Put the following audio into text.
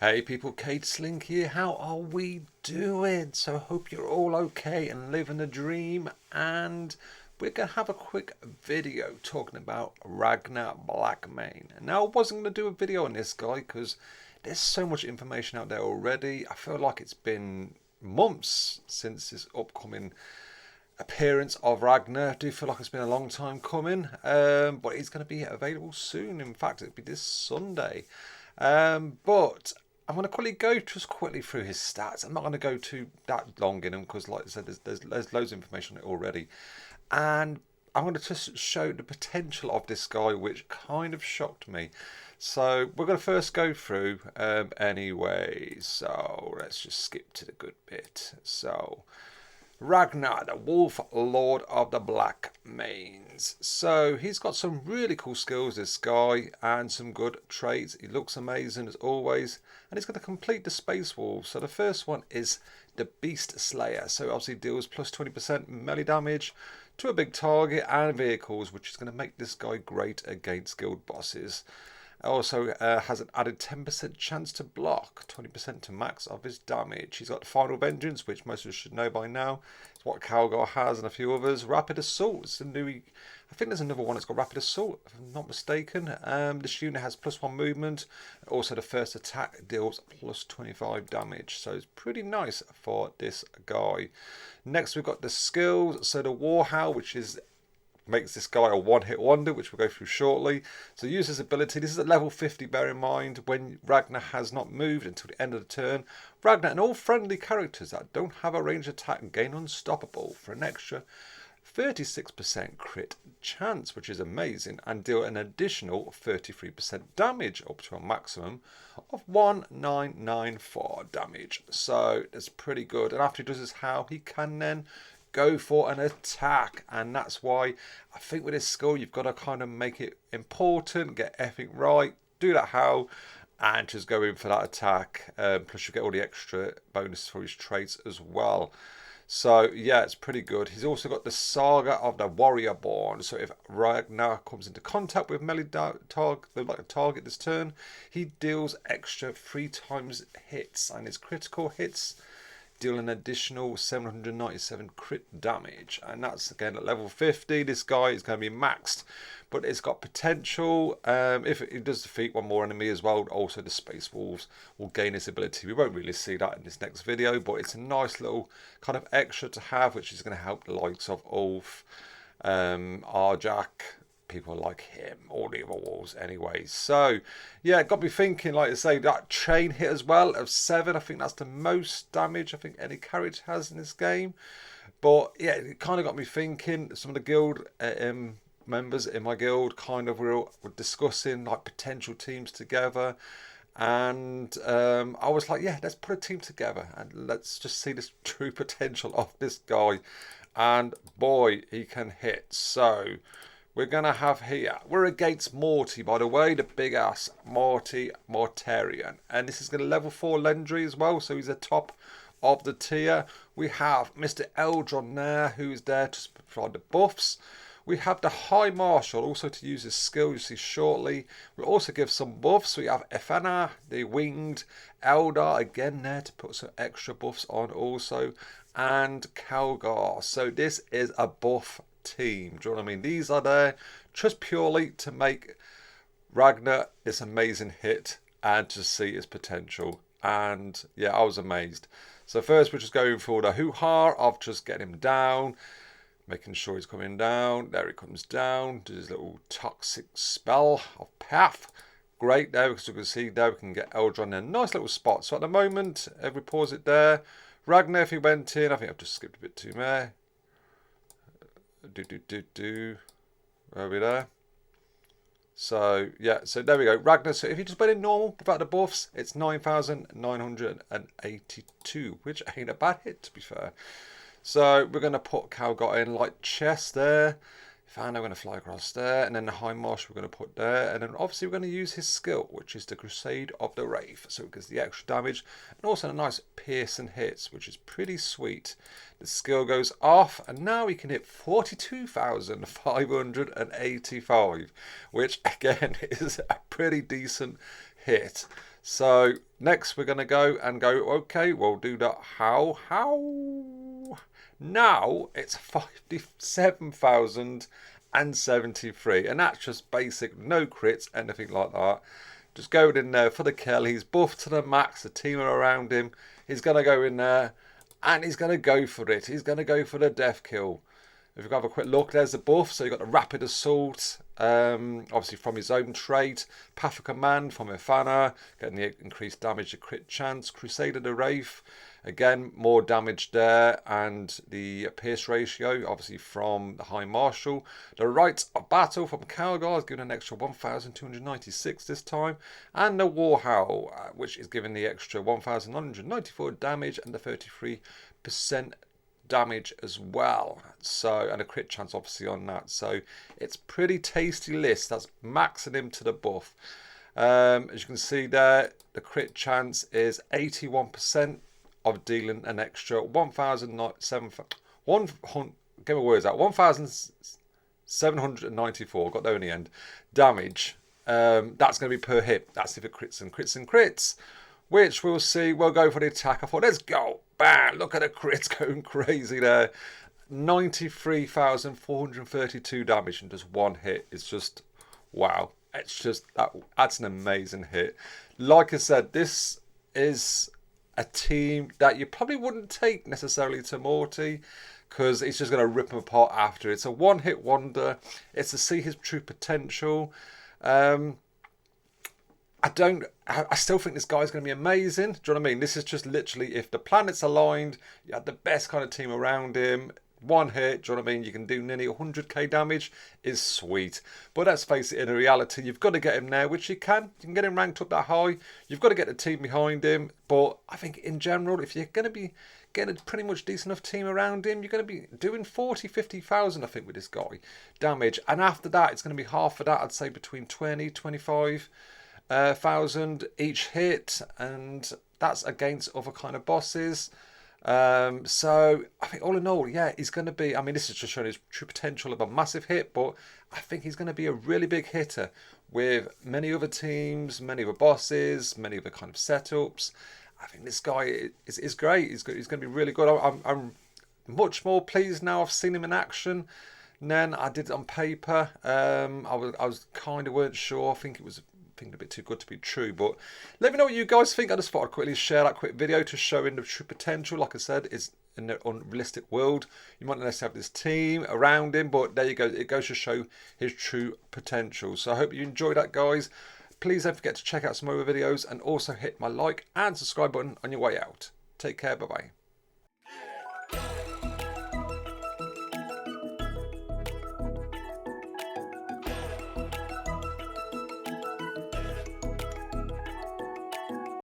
Hey people, Kate Slink here. How are we doing? So hope you're all okay and living the dream. And we're going to have a quick video talking about Ragnar Blackmane. Now I wasn't going to do a video on this guy because there's so much information out there already. I feel like it's been months since this upcoming appearance of Ragnar. I do feel like it's been a long time coming, but he's going to be available soon. In fact, it'll be this Sunday. But I'm going to quickly through his stats. I'm not going to go too that long in them because, like I said, there's loads of information on it already, and I'm going to just show the potential of this guy, which kind of shocked me. So we're going to first go through anyway. So let's just skip to the good bit. So Ragnar, the Wolf Lord of the Blackmanes. So he's got some really cool skills, this guy, and some good traits. He looks amazing as always, and he's going to complete the Space Wolves. So the first one is the Beast Slayer. So obviously deals plus 20% melee damage to a big target and vehicles, which is going to make this guy great against guild bosses. Also has an added 10% chance to block, 20% to max of his damage. He's got the Final Vengeance, which most of us should know by now. It's what Calgar has and a few others. Rapid Assault. It's the new. I think there's another one that's got Rapid Assault, if I'm not mistaken. This unit has +1 movement. Also, the first attack deals plus 25 damage. So it's pretty nice for this guy. Next, we've got the skills. So the Warhowl, which is makes this guy a one-hit wonder, which we'll go through shortly. So use his ability. This is at level 50, bear in mind. When Ragnar has not moved until the end of the turn, Ragnar and all friendly characters that don't have a ranged attack gain Unstoppable for an extra 36% crit chance, which is amazing, and deal an additional 33% damage up to a maximum of 1994 damage. So that's pretty good. And after he does his how, he can then go for an attack, and that's why I think with this skill you've got to kind of make it important, get everything right, do that how, and just go in for that attack. Plus you get all the extra bonuses for his traits as well. So yeah, it's pretty good. He's also got the Saga of the Warrior Born. So if Ragnar comes into contact with melee target this turn, he deals extra 3 times hits, and his critical hits deal an additional 797 crit damage, and that's again at level 50. This guy is going to be maxed, but it's got potential. If it does defeat one more enemy as well, also the Space Wolves will gain this ability. We won't really see that in this next video, but it's a nice little kind of extra to have, which is going to help the likes of Ulf, Arjak, people like him, all the other wolves anyway. So yeah, got me thinking, like I say, that chain hit as well of 7. I think that's the most damage I think any character has in this game. But yeah, it kind of got me thinking. Some of the guild members in my guild kind of were discussing like potential teams together, and I was like, yeah, let's put a team together and let's just see this true potential of this guy. And boy, he can hit. So we're going to have here, we're against Morty, by the way, the big ass Morty Mortarian. And this is going to level 4 Legendary as well, so he's the top of the tier. We have Mr. Eldron there, who is there to provide the buffs. We have the High Marshal, also to use his skill, you see shortly. We'll also give some buffs. We have Efana, the Winged Eldar, again there to put some extra buffs on also. And Calgar. So this is a buff team. Do you know what I mean? These are there just purely to make Ragnar this amazing hit and to see his potential. And yeah, I was amazed. So first we're just going for the hoo-ha of just getting him down, making sure he's coming down. There he comes down. Do his little toxic spell of path. Great there, because you can see there we can get Eldron in a nice little spot. So at the moment, if we pause it there, Ragnar, if he went in, I think I've just skipped a bit too much. Where are we there? So yeah, so there we go, Ragnar. So if you just put in normal without the buffs, it's 9,982, which ain't a bad hit, to be fair. So we're going to put Calgar in like chest there. Fan, I'm going to fly across there, and then the High Marshal we're going to put there, and then obviously we're going to use his skill, which is the Crusade of the Wraith, so it gives the extra damage, and also a nice piercing hits, which is pretty sweet. The skill goes off, and now we can hit 42,585, which again is a pretty decent hit. So next we're going to go, okay, we'll do that. How? Now it's 57,073, and that's just basic, no crits, anything like that. Just going in there for the kill. He's buffed to the max, the team are around him. He's going to go in there and he's going to go for it. He's going to go for the death kill. If you have a quick look, there's the buff. So you've got the rapid assault, obviously from his own trait. Path of command from Ifana, getting the increased damage, the crit chance. Crusader the Wraith, again, more damage there. And the pierce ratio, obviously from the High Marshal. The Rites of Battle from Calgar is giving an extra 1,296 this time. And the War Howl, which is giving the extra 1,994 damage and the 33% damage as well. So, and a crit chance obviously on that. So it's pretty tasty list. That's maxing him to the buff. As you can see there, the crit chance is 81% of dealing an extra 1,794. Got there in the end. Damage. That's going to be per hit. That's if it crits and crits and crits. Which we'll see. We'll go for the attack. I thought, let's go. Bam! Look at the crits going crazy there. 93,432 damage in just one hit. It's just, wow. It's just, that's an amazing hit. Like I said, this is a team that you probably wouldn't take necessarily to Morty, because it's just going to rip him apart after. It's a one-hit wonder. It's to see his true potential. I still think this guy's going to be amazing. Do you know what I mean? This is just literally, if the planets aligned, you had the best kind of team around him, one hit, do you know what I mean? You can do nearly 100k damage, is sweet. But let's face it, in reality, you've got to get him there, which you can. You can get him ranked up that high. You've got to get the team behind him. But I think in general, if you're going to be getting a pretty much decent enough team around him, you're going to be doing 40, 50,000, I think, with this guy, damage. And after that, it's going to be half of that, I'd say between 20, 25. 1,000 each hit, and that's against other kind of bosses. So I think all in all, yeah, he's going to be, I mean, this is just showing his true potential of a massive hit, but I think he's going to be a really big hitter with many other teams, many other bosses, many other kind of setups. I think this guy is great. He's going to be really good. I'm much more pleased now I've seen him in action than I did on paper. I was kind of weren't sure. I think it was a bit too good to be true, but let me know what you guys think. I just thought I'd quickly share that quick video to show in the true potential. Like I said, is in the unrealistic world, you might not necessarily have this team around him, but there you go, it goes to show his true potential. So I hope you enjoyed that, guys. Please don't forget to check out some other videos and also hit my like and subscribe button on your way out. Take care, bye bye.